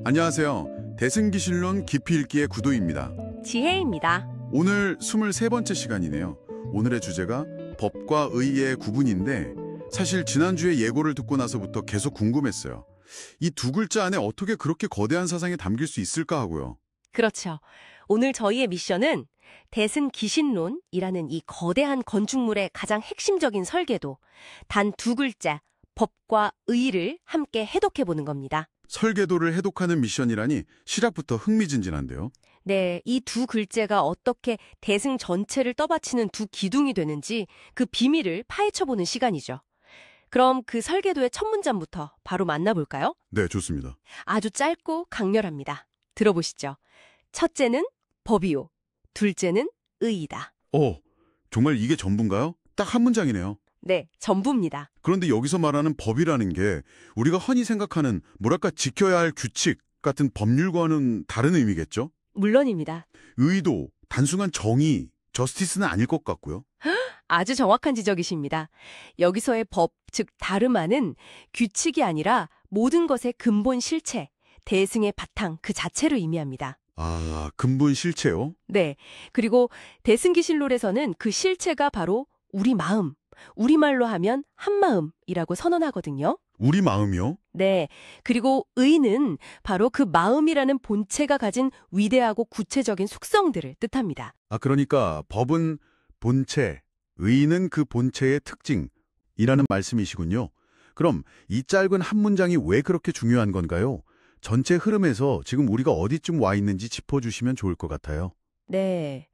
안녕하세요. 대승기실론 깊이 읽기의 구도입니다. 지혜입니다. 오늘 23번째 시간이네요. 오늘의 주제가 법과 의의 구분인데 사실 지난주에 예고를 듣고 나서부터 계속 궁금했어요. 이 두 글자 안에 어떻게 그렇게 거대한 사상이 담길 수 있을까 하고요. 그렇죠. 오늘 저희의 미션은 대승기신론이라는 이 거대한 건축물의 가장 핵심적인 설계도, 단 두 글자, 법과 의를 함께 해독해보는 겁니다. 설계도를 해독하는 미션이라니 시작부터 흥미진진한데요. 네, 이 두 글자가 어떻게 대승 전체를 떠받치는 두 기둥이 되는지 그 비밀을 파헤쳐보는 시간이죠. 그럼 그 설계도의 첫 문장부터 바로 만나볼까요? 네, 좋습니다. 아주 짧고 강렬합니다. 들어보시죠. 첫째는 법이요. 둘째는 의이다. 정말 이게 전부인가요? 딱 한 문장이네요. 네, 전부입니다. 그런데 여기서 말하는 법이라는 게 우리가 흔히 생각하는 뭐랄까 지켜야 할 규칙 같은 법률과는 다른 의미겠죠? 물론입니다. 의도, 단순한 정의, 저스티스는 아닐 것 같고요. 아주 정확한 지적이십니다. 여기서의 법, 즉 다름화는 규칙이 아니라 모든 것의 근본 실체, 대승의 바탕 그 자체를 의미합니다. 아, 근본 실체요? 네, 그리고 대승기실론에서는 그 실체가 바로 우리 마음, 우리말로 하면 한마음이라고 선언하거든요. 우리 마음이요? 네, 그리고 의는 바로 그 마음이라는 본체가 가진 위대하고 구체적인 속성들을 뜻합니다. 아, 그러니까 법은 본체, 의는 그 본체의 특징이라는 말씀이시군요. 그럼 이 짧은 한 문장이 왜 그렇게 중요한 건가요? 전체 흐름에서 지금 우리가 어디쯤 와 있는지 짚어주시면 좋을 것 같아요. 네.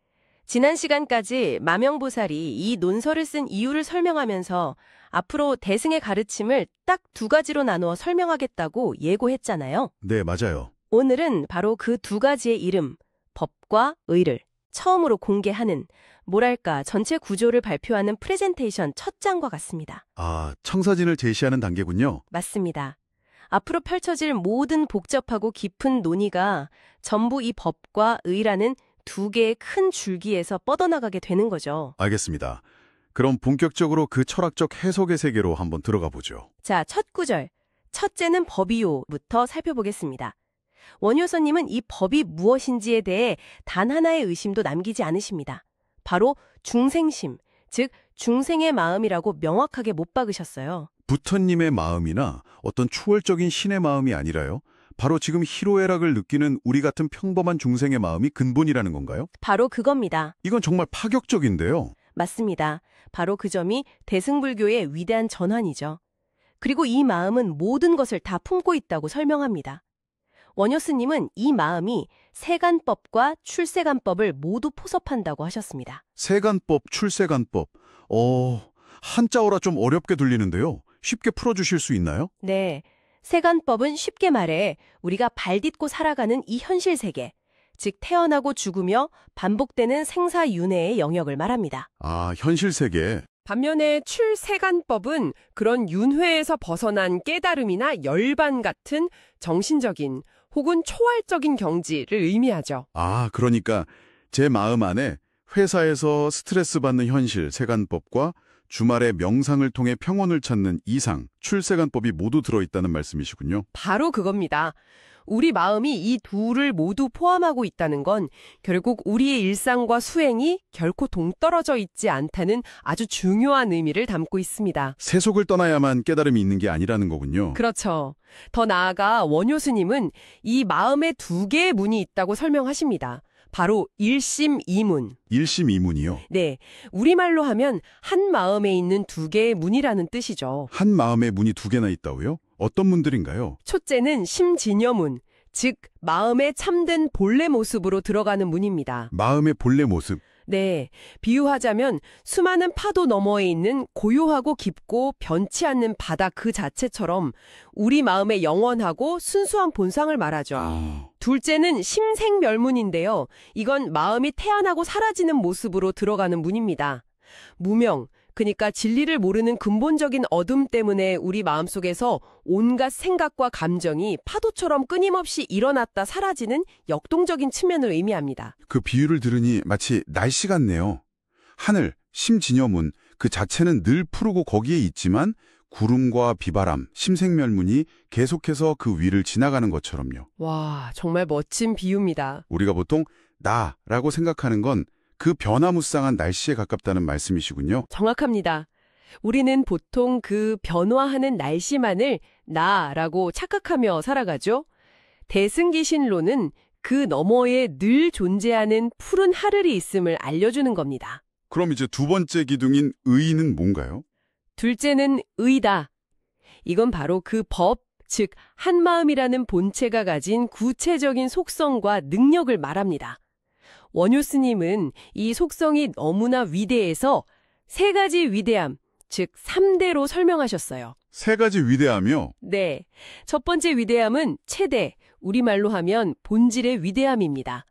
지난 시간까지 마명보살이 이 논설을 쓴 이유를 설명하면서 앞으로 대승의 가르침을 딱 두 가지로 나누어 설명하겠다고 예고했잖아요. 네, 맞아요. 오늘은 바로 그 두 가지의 이름, 법과 의를 처음으로 공개하는, 뭐랄까 전체 구조를 발표하는 프레젠테이션 첫 장과 같습니다. 아, 청사진을 제시하는 단계군요. 맞습니다. 앞으로 펼쳐질 모든 복잡하고 깊은 논의가 전부 이 법과 의라는 두 개의 큰 줄기에서 뻗어나가게 되는 거죠. 알겠습니다. 그럼 본격적으로 그 철학적 해석의 세계로 한번 들어가 보죠. 자, 첫 구절. 첫째는 법이요부터 살펴보겠습니다. 원효선님은 이 법이 무엇인지에 대해 단 하나의 의심도 남기지 않으십니다. 바로 중생심, 즉 중생의 마음이라고 명확하게 못 박으셨어요. 부처님의 마음이나 어떤 초월적인 신의 마음이 아니라요? 바로 지금 희로애락을 느끼는 우리 같은 평범한 중생의 마음이 근본이라는 건가요? 바로 그겁니다. 이건 정말 파격적인데요. 맞습니다. 바로 그 점이 대승불교의 위대한 전환이죠. 그리고 이 마음은 모든 것을 다 품고 있다고 설명합니다. 원효스님은 이 마음이 세간법과 출세간법을 모두 포섭한다고 하셨습니다. 세간법, 출세간법. 한자어라 좀 어렵게 들리는데요. 쉽게 풀어주실 수 있나요? 네. 세간법은 쉽게 말해 우리가 발딛고 살아가는 이 현실 세계, 즉 태어나고 죽으며 반복되는 생사윤회의 영역을 말합니다. 아, 현실 세계. 반면에 출세간법은 그런 윤회에서 벗어난 깨달음이나 열반 같은 정신적인 혹은 초월적인 경지를 의미하죠. 아, 그러니까 제 마음 안에 회사에서 스트레스 받는 현실, 세간법과 주말에 명상을 통해 평온을 찾는 이상, 출세간법이 모두 들어있다는 말씀이시군요. 바로 그겁니다. 우리 마음이 이 둘을 모두 포함하고 있다는 건 결국 우리의 일상과 수행이 결코 동떨어져 있지 않다는 아주 중요한 의미를 담고 있습니다. 세속을 떠나야만 깨달음이 있는 게 아니라는 거군요. 그렇죠. 더 나아가 원효스님은 이 마음에 두 개의 문이 있다고 설명하십니다. 바로 일심이문. 일심이문이요? 네, 우리말로 하면 한 마음에 있는 두 개의 문이라는 뜻이죠. 한 마음에 문이 두 개나 있다고요? 어떤 문들인가요? 첫째는 심진여문, 즉 마음의 참된 본래 모습으로 들어가는 문입니다. 마음의 본래 모습. 네, 비유하자면 수많은 파도 너머에 있는 고요하고 깊고 변치 않는 바다 그 자체처럼 우리 마음의 영원하고 순수한 본성을 말하죠. 둘째는 심생멸문인데요. 이건 마음이 태어나고 사라지는 모습으로 들어가는 문입니다. 무명, 그러니까 진리를 모르는 근본적인 어둠 때문에 우리 마음속에서 온갖 생각과 감정이 파도처럼 끊임없이 일어났다 사라지는 역동적인 측면을 의미합니다. 그 비유를 들으니 마치 날씨 같네요. 하늘, 심진여문, 그 자체는 늘 푸르고 거기에 있지만 구름과 비바람, 심생멸문이 계속해서 그 위를 지나가는 것처럼요. 와, 정말 멋진 비유입니다. 우리가 보통 나라고 생각하는 건 그 변화무쌍한 날씨에 가깝다는 말씀이시군요. 정확합니다. 우리는 보통 그 변화하는 날씨만을 나라고 착각하며 살아가죠. 대승기신론은 그 너머에 늘 존재하는 푸른 하늘이 있음을 알려주는 겁니다. 그럼 이제 두 번째 기둥인 의는 뭔가요? 둘째는 의다. 이건 바로 그 법, 즉 한마음이라는 본체가 가진 구체적인 속성과 능력을 말합니다. 원효 스님은 이 속성이 너무나 위대해서 세 가지 위대함, 즉 3대로 설명하셨어요. 세 가지 위대하며 네. 첫 번째 위대함은 체대, 우리말로 하면 본질의 위대함입니다.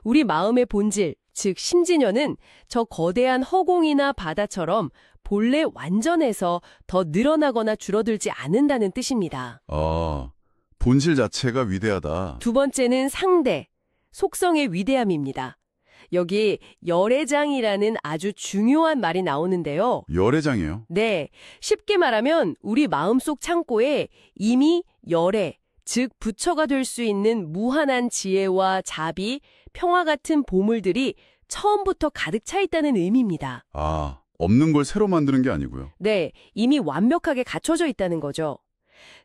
우리 마음의 본질, 즉 심진여는 저 거대한 허공이나 바다처럼 본래 완전해서 더 늘어나거나 줄어들지 않는다는 뜻입니다. 본질 자체가 위대하다. 두 번째는 상대, 속성의 위대함입니다. 여기 열애장이라는 아주 중요한 말이 나오는데요. 열애장이에요. 네, 쉽게 말하면 우리 마음속 창고에 이미 열애, 즉 부처가 될 수 있는 무한한 지혜와 자비, 평화 같은 보물들이 처음부터 가득 차 있다는 의미입니다. 없는 걸 새로 만드는 게 아니고요. 네, 이미 완벽하게 갖춰져 있다는 거죠.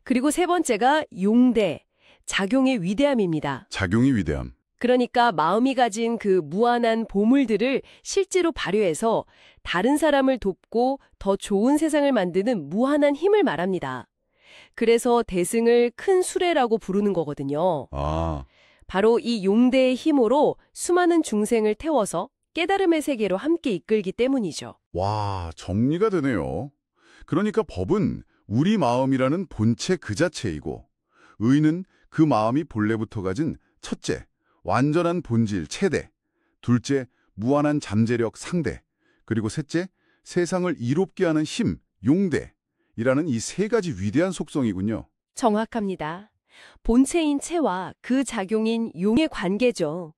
그리고 세 번째가 용대, 작용의 위대함입니다. 작용이 위대함. 그러니까 마음이 가진 그 무한한 보물들을 실제로 발휘해서 다른 사람을 돕고 더 좋은 세상을 만드는 무한한 힘을 말합니다. 그래서 대승을 큰 수레라고 부르는 거거든요. 바로 이 용대의 힘으로 수많은 중생을 태워서 깨달음의 세계로 함께 이끌기 때문이죠. 와, 정리가 되네요. 그러니까 법은 우리 마음이라는 본체 그 자체이고 의는 그 마음이 본래부터 가진 첫째, 완전한 본질 체대, 둘째, 무한한 잠재력 상대, 그리고 셋째, 세상을 이롭게 하는 힘 용대이라는 이 세 가지 위대한 속성이군요. 정확합니다. 본체인 체와 그 작용인 용의 관계죠.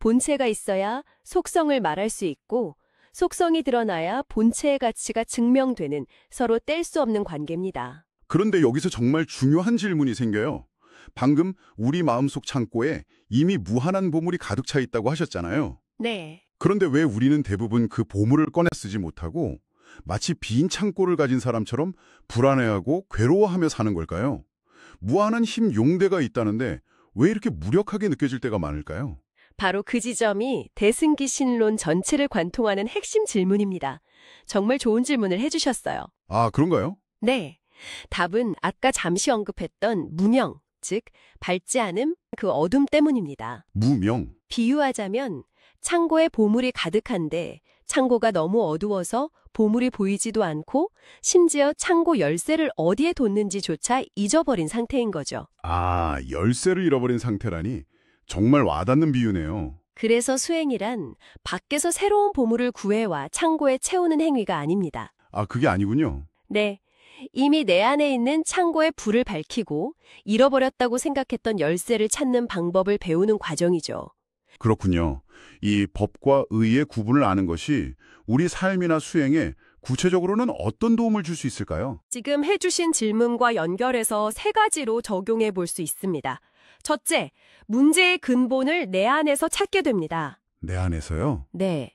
본체가 있어야 속성을 말할 수 있고 속성이 드러나야 본체의 가치가 증명되는 서로 뗄 수 없는 관계입니다. 그런데 여기서 정말 중요한 질문이 생겨요. 방금 우리 마음속 창고에 이미 무한한 보물이 가득 차 있다고 하셨잖아요. 네. 그런데 왜 우리는 대부분 그 보물을 꺼내 쓰지 못하고 마치 빈 창고를 가진 사람처럼 불안해하고 괴로워하며 사는 걸까요? 무한한 힘 용대가 있다는데 왜 이렇게 무력하게 느껴질 때가 많을까요? 바로 그 지점이 대승기신론 전체를 관통하는 핵심 질문입니다. 정말 좋은 질문을 해주셨어요. 그런가요? 네. 답은 아까 잠시 언급했던 무명, 즉 밝지 않음, 그 어둠 때문입니다. 무명. 비유하자면 창고에 보물이 가득한데 창고가 너무 어두워서 보물이 보이지도 않고 심지어 창고 열쇠를 어디에 뒀는지조차 잊어버린 상태인 거죠. 열쇠를 잃어버린 상태라니 정말 와닿는 비유네요. 그래서 수행이란 밖에서 새로운 보물을 구해와 창고에 채우는 행위가 아닙니다. 그게 아니군요. 네. 이미 내 안에 있는 창고에 불을 밝히고 잃어버렸다고 생각했던 열쇠를 찾는 방법을 배우는 과정이죠. 그렇군요. 이 법과 의의 구분을 아는 것이 우리 삶이나 수행에 구체적으로는 어떤 도움을 줄 수 있을까요? 지금 해주신 질문과 연결해서 세 가지로 적용해 볼 수 있습니다. 첫째, 문제의 근본을 내 안에서 찾게 됩니다. 내 안에서요? 네.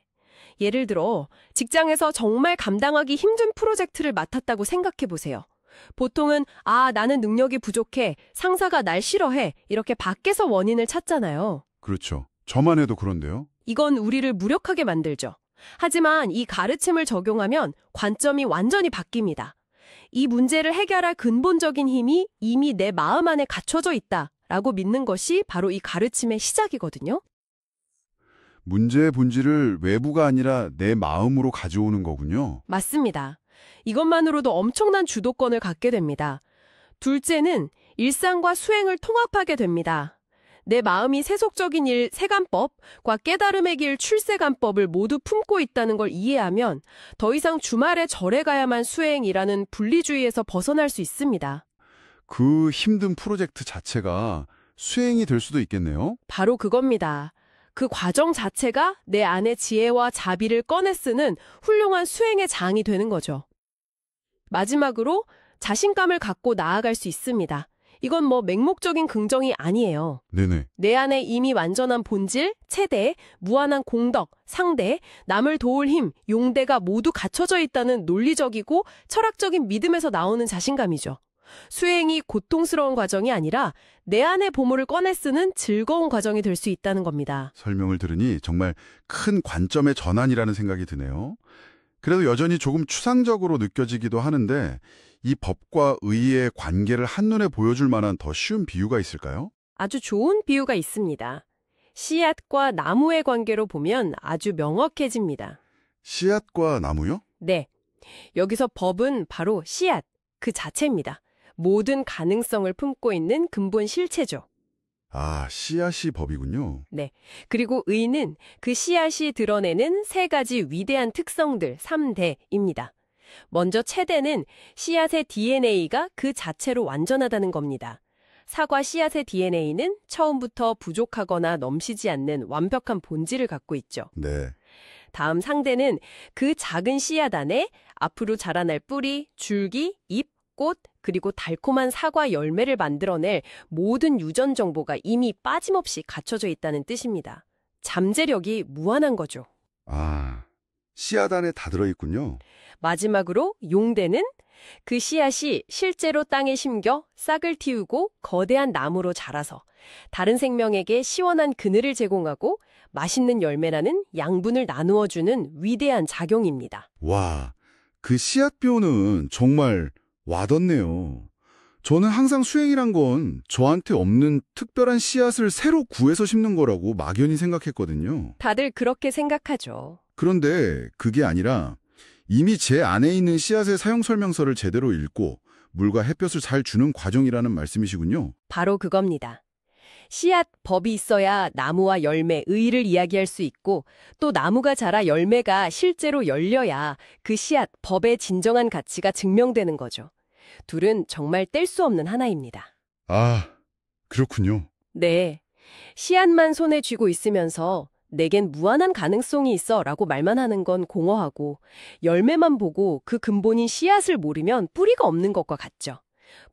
예를 들어 직장에서 정말 감당하기 힘든 프로젝트를 맡았다고 생각해 보세요. 보통은 나는 능력이 부족해, 상사가 날 싫어해 이렇게 밖에서 원인을 찾잖아요. 그렇죠. 저만 해도 그런데요. 이건 우리를 무력하게 만들죠. 하지만 이 가르침을 적용하면 관점이 완전히 바뀝니다. 이 문제를 해결할 근본적인 힘이 이미 내 마음 안에 갖춰져 있다라고 믿는 것이 바로 이 가르침의 시작이거든요. 문제의 본질을 외부가 아니라 내 마음으로 가져오는 거군요. 맞습니다. 이것만으로도 엄청난 주도권을 갖게 됩니다. 둘째는 일상과 수행을 통합하게 됩니다. 내 마음이 세속적인 일 세간법과 깨달음의 길 출세간법을 모두 품고 있다는 걸 이해하면 더 이상 주말에 절에 가야만 수행이라는 분리주의에서 벗어날 수 있습니다. 그 힘든 프로젝트 자체가 수행이 될 수도 있겠네요. 바로 그겁니다. 그 과정 자체가 내 안의 지혜와 자비를 꺼내 쓰는 훌륭한 수행의 장이 되는 거죠. 마지막으로 자신감을 갖고 나아갈 수 있습니다. 이건 뭐 맹목적인 긍정이 아니에요. 네네. 내 안에 이미 완전한 본질, 체대, 무한한 공덕, 상대, 남을 도울 힘, 용대가 모두 갖춰져 있다는 논리적이고 철학적인 믿음에서 나오는 자신감이죠. 수행이 고통스러운 과정이 아니라 내 안의 보물을 꺼내 쓰는 즐거운 과정이 될 수 있다는 겁니다. 설명을 들으니 정말 큰 관점의 전환이라는 생각이 드네요. 그래도 여전히 조금 추상적으로 느껴지기도 하는데 이 법과 의의 관계를 한눈에 보여줄 만한 더 쉬운 비유가 있을까요? 아주 좋은 비유가 있습니다. 씨앗과 나무의 관계로 보면 아주 명확해집니다. 씨앗과 나무요? 네. 여기서 법은 바로 씨앗, 그 자체입니다. 모든 가능성을 품고 있는 근본 실체죠. 아, 씨앗이 법이군요. 네. 그리고 의는 그 씨앗이 드러내는 세 가지 위대한 특성들, 3대입니다. 먼저 체대는 씨앗의 DNA가 그 자체로 완전하다는 겁니다. 사과 씨앗의 DNA는 처음부터 부족하거나 넘치지 않는 완벽한 본질을 갖고 있죠. 네. 다음 상대는 그 작은 씨앗 안에 앞으로 자라날 뿌리, 줄기, 잎, 꽃, 그리고 달콤한 사과 열매를 만들어낼 모든 유전 정보가 이미 빠짐없이 갖춰져 있다는 뜻입니다. 잠재력이 무한한 거죠. 아, 씨앗 안에 다 들어있군요. 마지막으로 용대는 그 씨앗이 실제로 땅에 심겨 싹을 틔우고 거대한 나무로 자라서 다른 생명에게 시원한 그늘을 제공하고 맛있는 열매라는 양분을 나누어주는 위대한 작용입니다. 와, 그 씨앗 비유는 정말 와닿네요. 저는 항상 수행이란 건 저한테 없는 특별한 씨앗을 새로 구해서 심는 거라고 막연히 생각했거든요. 다들 그렇게 생각하죠. 그런데 그게 아니라 이미 제 안에 있는 씨앗의 사용 설명서를 제대로 읽고 물과 햇볕을 잘 주는 과정이라는 말씀이시군요. 바로 그겁니다. 씨앗 법이 있어야 나무와 열매, 의를 이야기할 수 있고 또 나무가 자라 열매가 실제로 열려야 그 씨앗 법의 진정한 가치가 증명되는 거죠. 둘은 정말 뗄 수 없는 하나입니다. 아, 그렇군요. 네. 씨앗만 손에 쥐고 있으면서 내겐 무한한 가능성이 있어 라고 말만 하는 건 공허하고 열매만 보고 그 근본인 씨앗을 모르면 뿌리가 없는 것과 같죠.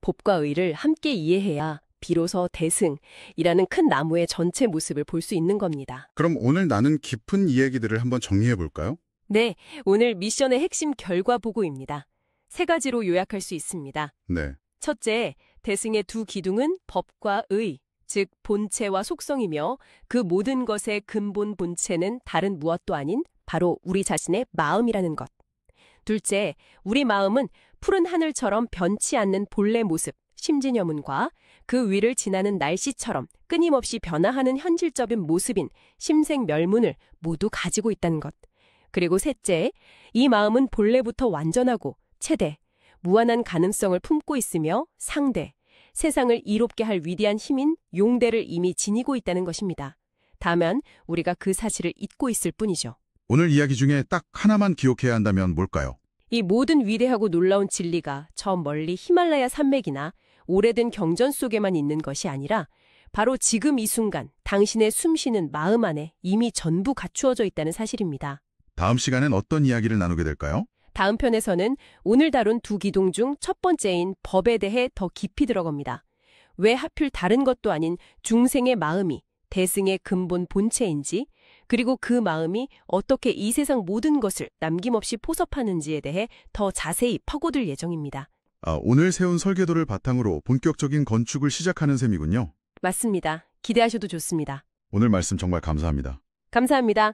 법과 의를 함께 이해해야 비로소 대승이라는 큰 나무의 전체 모습을 볼 수 있는 겁니다. 그럼 오늘 나눈 깊은 이야기들을 한번 정리해 볼까요? 네, 오늘 미션의 핵심 결과 보고입니다. 3가지로 요약할 수 있습니다. 네. 첫째, 대승의 두 기둥은 법과 의, 즉 본체와 속성이며 그 모든 것의 근본 본체는 다른 무엇도 아닌 바로 우리 자신의 마음이라는 것. 둘째, 우리 마음은 푸른 하늘처럼 변치 않는 본래 모습, 심진여문과 그 위를 지나는 날씨처럼 끊임없이 변화하는 현실적인 모습인 심생멸문을 모두 가지고 있다는 것. 그리고 셋째, 이 마음은 본래부터 완전하고 체대, 무한한 가능성을 품고 있으며 상대, 세상을 이롭게 할 위대한 힘인 용대를 이미 지니고 있다는 것입니다. 다만 우리가 그 사실을 잊고 있을 뿐이죠. 오늘 이야기 중에 딱 하나만 기억해야 한다면 뭘까요? 이 모든 위대하고 놀라운 진리가 저 멀리 히말라야 산맥이나 오래된 경전 속에만 있는 것이 아니라 바로 지금 이 순간 당신의 숨쉬는 마음 안에 이미 전부 갖추어져 있다는 사실입니다. 다음 시간엔 어떤 이야기를 나누게 될까요? 다음 편에서는 오늘 다룬 두 기둥 중 첫 번째인 법에 대해 더 깊이 들어갑니다. 왜 하필 다른 것도 아닌 중생의 마음이 대승의 근본 본체인지, 그리고 그 마음이 어떻게 이 세상 모든 것을 남김없이 포섭하는지에 대해 더 자세히 파고들 예정입니다. 오늘 세운 설계도를 바탕으로 본격적인 건축을 시작하는 셈이군요. 맞습니다. 기대하셔도 좋습니다. 오늘 말씀 정말 감사합니다. 감사합니다.